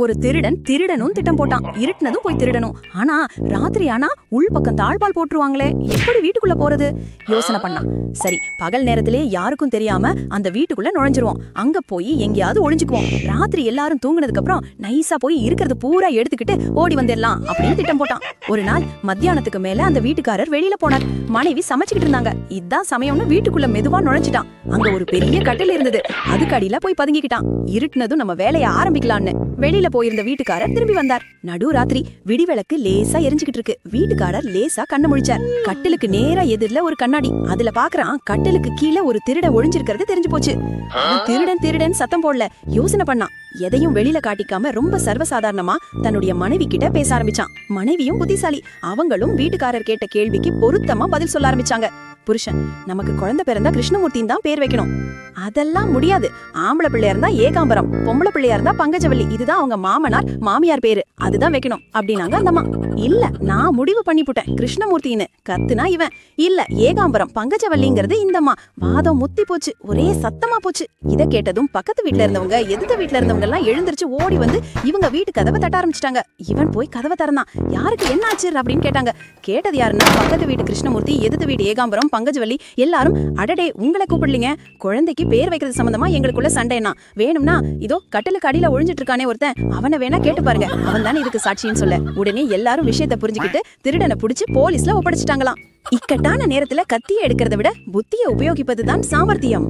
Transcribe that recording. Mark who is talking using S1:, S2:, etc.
S1: ஒரு திருடன் திருடனும் திட்டம் போட்டான். இருட்டுனதும் போய் திருடணும். ஆனா ராத்திரி ஆனா உள்பக்கம் தாழ்பால் போட்டுருவாங்களே, எப்படி வீட்டுக்குள்ள போறது? யோசனை பண்ணான். சரி, பகல் நேரத்திலே யாருக்கும் தெரியாம அந்த வீட்டுக்குள்ள நுழைஞ்சிருவோம். அங்க போய் எங்கேயாவது ஒளிஞ்சுக்குவோம். ராத்திரி எல்லாரும் தூங்குனதுக்கு அப்புறம் நைஸா போய் இருக்கிறது பூரா எடுத்துக்கிட்டு ஓடி வந்துடலாம் அப்படின்னு திட்டம் போட்டான். ஒரு நாள் மத்தியானத்துக்கு மேல அந்த வீட்டுக்காரர் வெளியில போனார். மனைவி சமைச்சுக்கிட்டு இருந்தாங்க. இதான் சமயம்னு வீட்டுக்குள்ள மெதுவா நுழைஞ்சிட்டான். அங்க ஒரு பெரிய கட்டில் இருந்தது. அதுக்கு அடியில போய் பதுங்கிக்கிட்டான். இருட்டுனதும் நம்ம வேலையை ஆரம்பிக்கலான்னு வெளியில போயிருந்த வீட்டுக்காரர் திரும்பி வந்தார். நடு ராத்திரி விடிவிளக்கு லேசா எரிஞ்சுக்கிட்டு இருக்கு. வீட்டுக்காரர் லேசா கண்ணு முழிச்சார். கட்டிலுக்கு நேரா எதிரில ஒரு கண்ணாடி. அதுல பாக்குறான், கட்டிலுக்கு கீழே ஒரு திருடன் ஒளிஞ்சிருக்கிறது தெரிஞ்சு போச்சு. திருடன் திருடன் சத்தம் போடல, யோசனை பண்ணான். எதையும் வெளியில காட்டிக்காம ரொம்ப சர்வசாதாரணமா தன்னுடைய மனைவி கிட்ட பேச ஆரம்பிச்சான். மனைவியும் புத்திசாலி. அவங்களும் வீட்டுக்காரர் கேட்ட கேள்விக்கு பொருத்தமா பதில் சொல்ல ஆரம்பிச்சாங்க. புருஷன், நமக்கு குழந்தை பிறந்தா கிருஷ்ணமூர்த்தின்னு தான் பேர் வைக்கணும். அதெல்லாம் முடியாது. ஆம்பளை பிள்ளையா இருந்தா ஏகாம்பரம், பொம்பளை பிள்ளையா இருந்தா பங்கஜவல்லி. இதுதான் அவங்க மாமனார் மாமியார் பேரு, அதுதான் வைக்கணும் அப்படின்னாங்க அந்த அம்மா. இல்ல, நான் முடிவு பண்ணிப்புட்டேன் கிருஷ்ணமூர்த்தின்னு கத்துனா இவன். இல்ல, ஏகாம்பரம் பங்கஜவல்லிங்கிறது இந்தம்மா. வாதம் முத்தி போச்சு, ஒரே சத்தமா போச்சு. இத கேட்டதும் பக்கத்து வீட்டுல இருந்தவங்க எதிர்த்த வீட்டுல இருந்தவங்க எல்லாம் எழுந்திருச்சு ஓடி வந்து இவங்க வீட்டு கதவை தட்ட ஆரம்பிச்சிட்டாங்க. இவன் போய் கதவை திறந்தான். யாருக்கு என்ன ஆச்சு அப்படின்னு கேட்டாங்க. கேட்டது யாருன்னா பக்கத்து வீட்டு கிருஷ்ணமூர்த்தி, எதிர்த்த வீட்டு ஏகாம்பரம், பங்கஜவல்லி. எல்லாரும், அடடே உங்களை கூப்பிடலீங்க, குழந்தைக்கு பேர் வைக்கிறது சம்பந்தமா எங்களுக்குள்ள சண்டைனா, வேணும்னா இதோ கட்டிலுக்கு அடியில ஒழிஞ்சிட்டு இருக்கானே ஒருத்தன், அவனை வேணா கேட்டு பாருங்க, அவன் தானே இதுக்கு சாட்சின்னு சொல்ல. உடனே எல்லாரும் விஷயத்தை புரிஞ்சுக்கிட்டு திருடனை புடிச்சு போலீஸ்ல ஒப்படைச்சிட்டாங்களாம். இக்கட்டான நேரத்துல கத்தியை எடுக்கிறத விட புத்தியை உபயோகிப்பதுதான் சாமர்த்தியம்.